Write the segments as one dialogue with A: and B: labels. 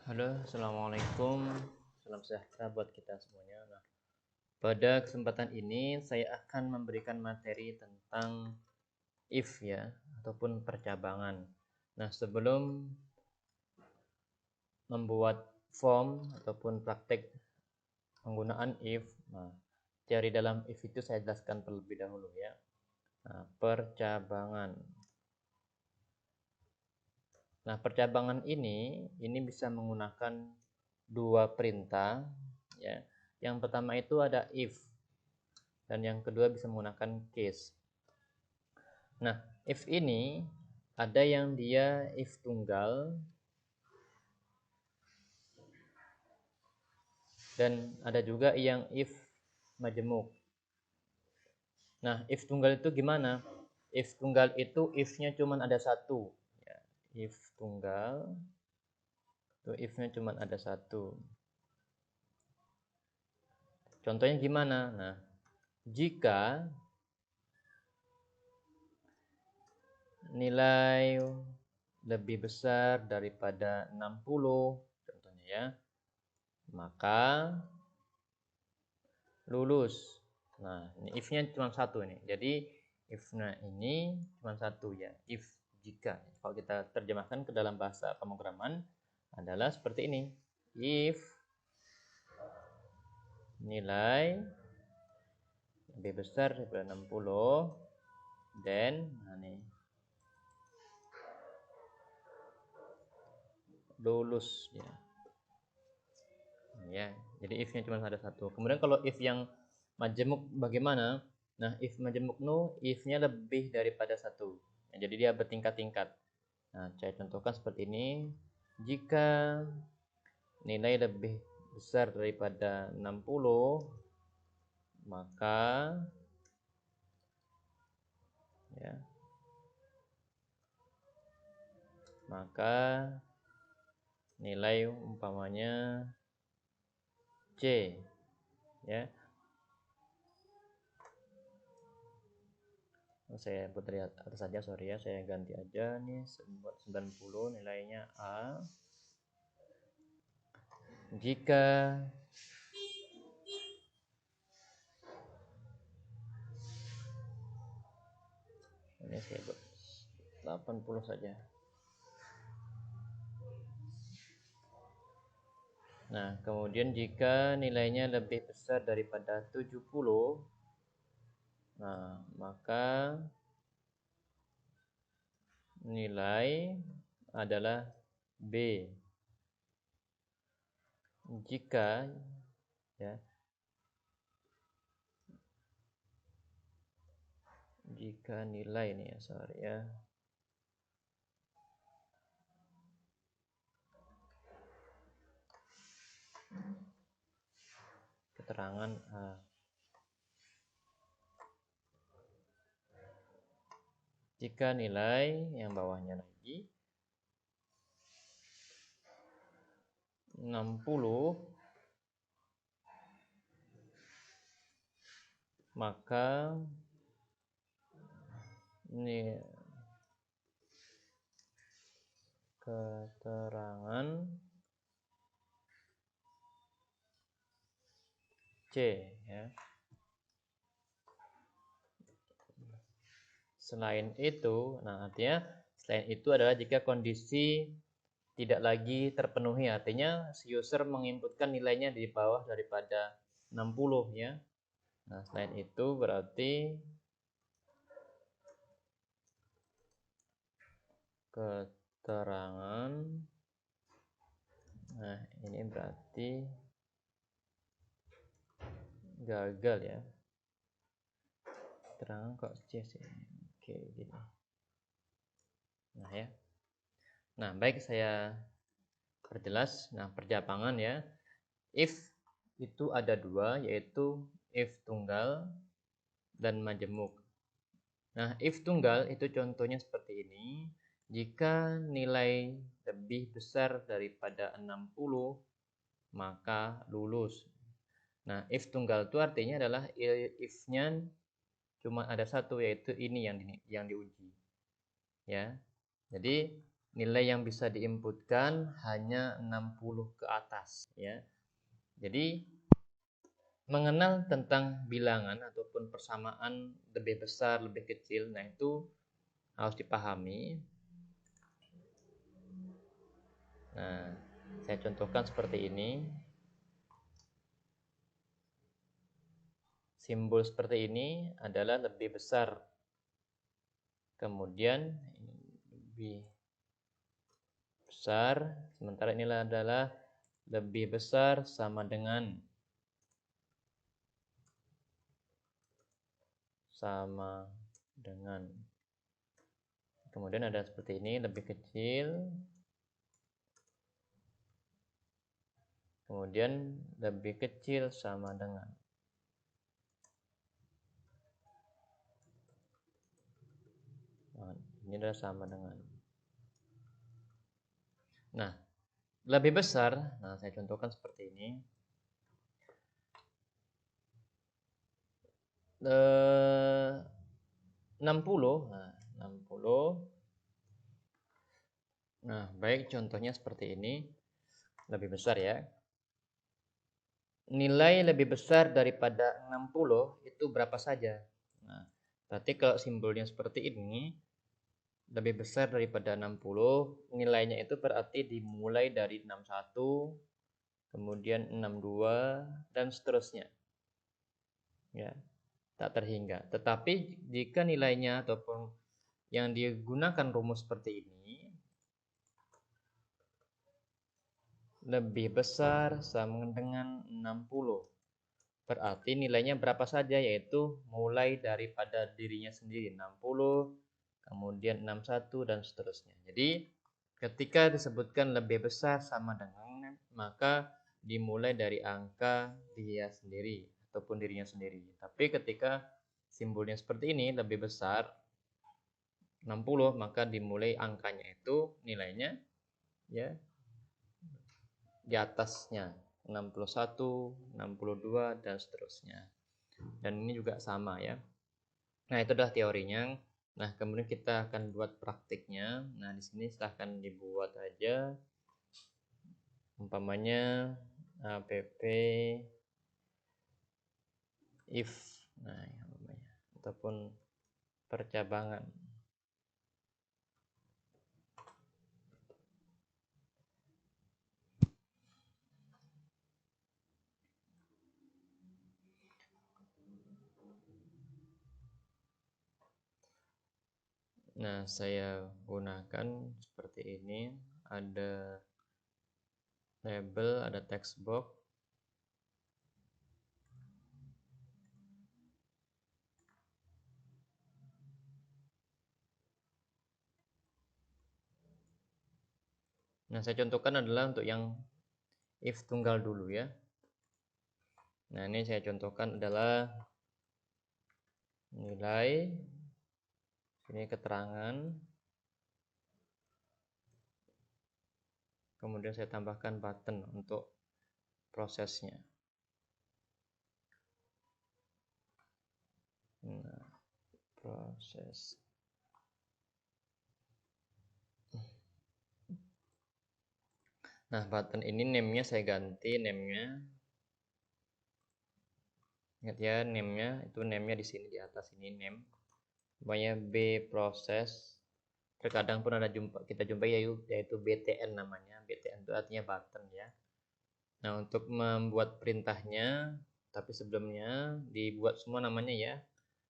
A: Halo, assalamualaikum. Salam sejahtera buat kita semuanya. Nah, pada kesempatan ini saya akan memberikan materi tentang if ya, ataupun percabangan. Nah, sebelum membuat form ataupun praktek penggunaan if, nah, teori dalam if itu saya jelaskan terlebih dahulu ya. Nah, percabangan. Nah, percabangan ini bisa menggunakan dua perintah ya. Yang pertama itu ada if dan yang kedua bisa menggunakan case. Nah, if ini ada yang dia if tunggal dan ada juga yang if majemuk. Nah, if tunggal itu gimana? If tunggal itu if-nya cuma ada satu ya. If tunggal itu if-nya cuma ada satu. Contohnya gimana? Nah, jika nilai lebih besar daripada 60 contohnya ya, maka lulus. Nah, ini if-nya cuma satu nih. Jadi if-nya ini cuma satu ya. If jika. Kalau kita terjemahkan ke dalam bahasa pemrograman adalah seperti ini. If nilai lebih besar daripada 60 then lulus ya. Ya, jadi if-nya cuma ada satu. Kemudian kalau if yang majemuk bagaimana? Nah, if majemuk if-nya lebih daripada satu. Ya, jadi dia bertingkat-tingkat. Nah, saya contohkan seperti ini. Jika nilai lebih besar daripada 60, maka ya, maka nilai umpamanya C ya. Saya buat dari atas saja, sorry ya, saya ganti aja nih buat 90 nilainya A. Jika ini saya buat 80 saja. Nah, kemudian jika nilainya lebih besar daripada 70, nah, maka nilai adalah B. Jika ya, jika nilai nih ya, sorry ya. Keterangan A. Jika nilai yang bawahnya lagi 60, maka ini keterangan C ya. Selain itu, nah artinya selain itu adalah jika kondisi tidak lagi terpenuhi, artinya si user menginputkan nilainya di bawah daripada 60 ya. Nah, selain itu berarti keterangan, nah ini berarti gagal ya. Keterangan kok C sih. Oke, gini. Nah ya. Nah, baik, saya perjelas. Nah, percabangan ya. If itu ada dua, yaitu if tunggal dan majemuk. Nah, if tunggal itu contohnya seperti ini. Jika nilai lebih besar daripada 60, maka lulus. Nah, if tunggal itu artinya adalah if-nya cuma ada satu, yaitu ini yang diuji. Ya. Jadi nilai yang bisa diinputkan hanya 60 ke atas ya. Jadi mengenal tentang bilangan ataupun persamaan lebih besar, lebih kecil, nah itu harus dipahami. Nah, saya contohkan seperti ini. Simbol seperti ini adalah lebih besar. Kemudian lebih besar, sementara inilah adalah lebih besar sama dengan kemudian ada seperti ini, lebih kecil, kemudian lebih kecil sama dengan. Nah, ini adalah sama dengan. Nah, lebih besar, nah saya contohkan seperti ini. 60, nah 60. Nah, baik, contohnya seperti ini. Lebih besar ya. Nilai lebih besar daripada 60 itu berapa saja? Nah, berarti kalau simbolnya seperti ini, lebih besar daripada 60, nilainya itu berarti dimulai dari 61, kemudian 62, dan seterusnya. Ya, tak terhingga. Tetapi jika nilainya ataupun yang digunakan rumus seperti ini lebih besar sama dengan 60, berarti nilainya berapa saja, yaitu mulai daripada dirinya sendiri 60, kemudian 61 dan seterusnya. Jadi ketika disebutkan lebih besar sama dengan, maka dimulai dari angka dia sendiri ataupun dirinya sendiri. Tapi ketika simbolnya seperti ini lebih besar 60, maka dimulai angkanya itu nilainya ya di atasnya 61, 62 dan seterusnya. Dan ini juga sama ya. Nah, itu adalah teorinya. Nah, kemudian kita akan buat praktiknya. Nah, di sini silahkan dibuat aja. Umpamanya app if, nah, umpamanya ataupun percabangan. Nah, saya gunakan seperti ini. Ada label, ada text box. Nah, saya contohkan adalah untuk yang if tunggal dulu ya. Nah, ini saya contohkan adalah nilai, ini keterangan, kemudian saya tambahkan button untuk prosesnya. Nah, proses. Nah, button ini name-nya saya ganti, name-nya. Ingat ya, name-nya itu name-nya di sini di atas ini name. Namanya B proses. Terkadang pun ada kita jumpai yaitu BTN namanya. BTN itu artinya button ya. Nah, untuk membuat perintahnya, tapi sebelumnya dibuat semua namanya ya.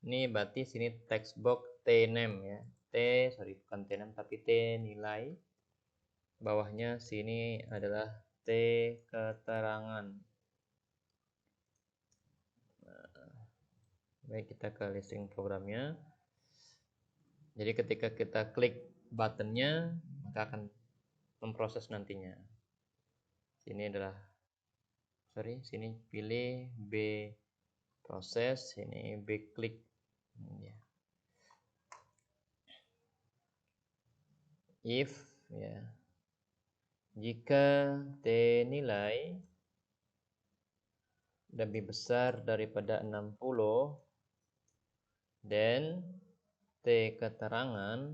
A: Ini berarti sini text box T name ya. Bukan T name tapi T nilai. Bawahnya sini adalah T keterangan. Nah, baik, kita ke listing programnya. Jadi ketika kita klik buttonnya, maka akan memproses nantinya. Sini pilih B proses, ini B klik. Ya. If ya, jika T nilai lebih besar daripada 60 dan T keterangan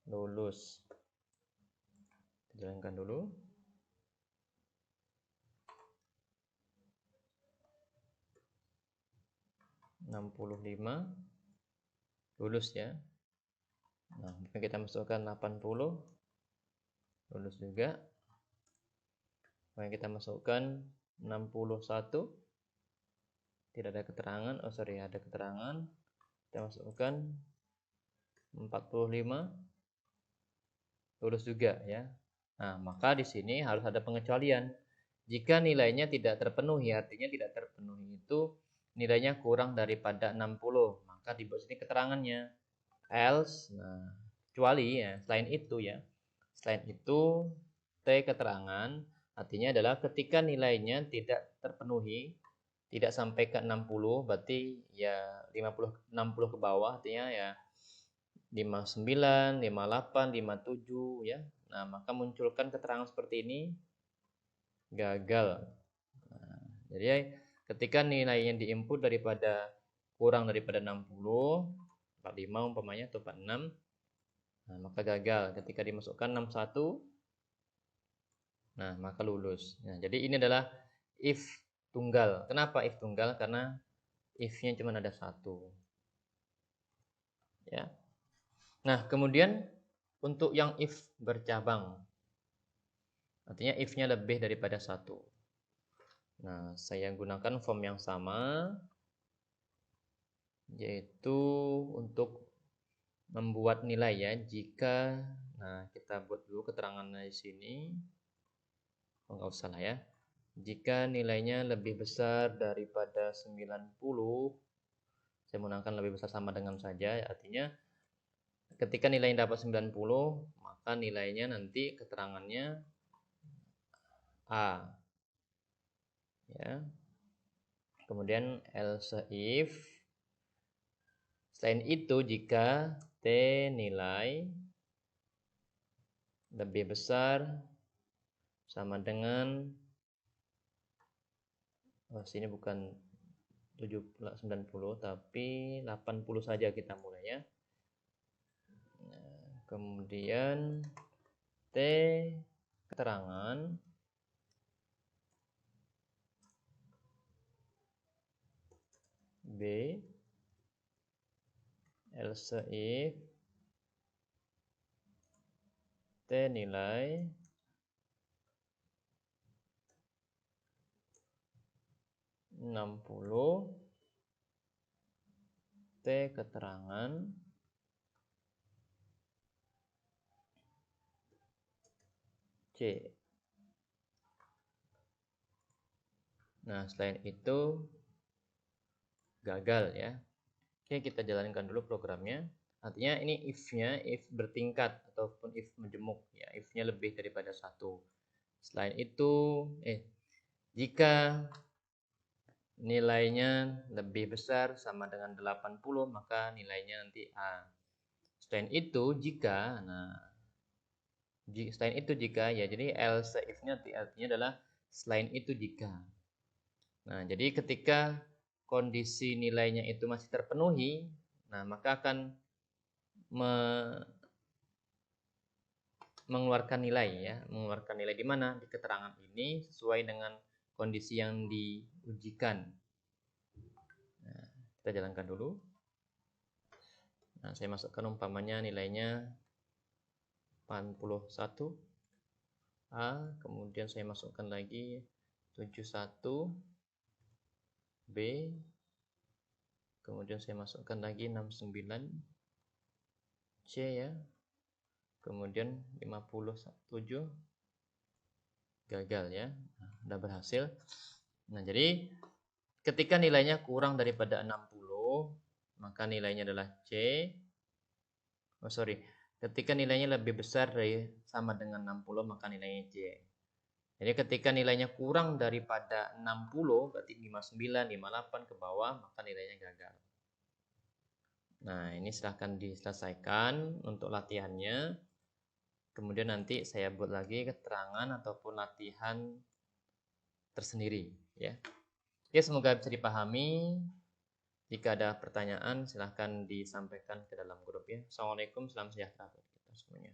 A: lulus. Jalankan dulu. (65) lulus ya. Nah, kita masukkan 80, lulus juga. Kita masukkan 61, tidak ada keterangan. Oh sorry, ada keterangan. Kita masukkan 45, lulus juga ya. Nah, maka di sini harus ada pengecualian. Jika nilainya tidak terpenuhi, artinya tidak terpenuhi itu nilainya kurang daripada 60, maka dibuat sini keterangannya. Else, nah, kecuali ya, selain itu ya. Selain itu, T keterangan artinya adalah ketika nilainya tidak terpenuhi, tidak sampai ke 60, berarti ya 60 ke bawah, artinya ya 59, 58, 57 ya. Nah, maka munculkan keterangan seperti ini gagal. Nah, jadi ketika nilainya diinput daripada kurang daripada 60, 45 umpamanya atau 46, nah, maka gagal. Ketika dimasukkan 61, nah maka lulus. Nah, jadi ini adalah if tunggal. Kenapa if tunggal? Karena if-nya cuma ada satu. Ya. Nah, kemudian untuk yang if bercabang, artinya if-nya lebih daripada satu. Nah, saya gunakan form yang sama, yaitu untuk membuat nilai ya. Jika, nah kita buat dulu keterangannya di sini. Oh, nggak usah lah ya. Jika nilainya lebih besar daripada 90, saya menggunakan lebih besar sama dengan saja, artinya ketika nilainya dapat 90, maka nilainya nanti keterangannya A. Ya. Kemudian else if, selain itu jika T nilai lebih besar sama dengan, oh sini bukan 90 tapi 80 saja kita mulai ya. Nah, kemudian T keterangan B else if T nilai (60), T keterangan C. Nah, selain itu gagal ya. Oke, kita jalankan dulu programnya. Artinya ini if-nya, if bertingkat ataupun if menjemuk ya, if-nya lebih daripada satu. Selain itu, jika nilainya lebih besar sama dengan 80, maka nilainya nanti A. Selain itu jika, nah selain itu jika ya, jadi else if-nya artinya adalah selain itu jika. Nah, jadi ketika kondisi nilainya itu masih terpenuhi, nah maka akan mengeluarkan nilai ya, mengeluarkan nilai di mana? Di keterangan ini sesuai dengan kondisi yang diujikan. Nah, kita jalankan dulu. Nah, saya masukkan umpamanya nilainya 41 A, kemudian saya masukkan lagi 71 B, kemudian saya masukkan lagi 69 C ya, kemudian 57 gagal ya. Nah, udah berhasil. Nah, jadi ketika nilainya kurang daripada 60, maka nilainya adalah C. Oh sorry, ketika nilainya lebih besar dari sama dengan 60, maka nilainya C. Jadi ketika nilainya kurang daripada 60, berarti 59, 58 ke bawah, maka nilainya gagal. Nah, ini silahkan diselesaikan untuk latihannya. Kemudian nanti saya buat lagi keterangan ataupun latihan tersendiri ya. Oke, semoga bisa dipahami. Jika ada pertanyaan silahkan disampaikan ke dalam grup ya. Assalamualaikum, salam sejahtera. semuanya.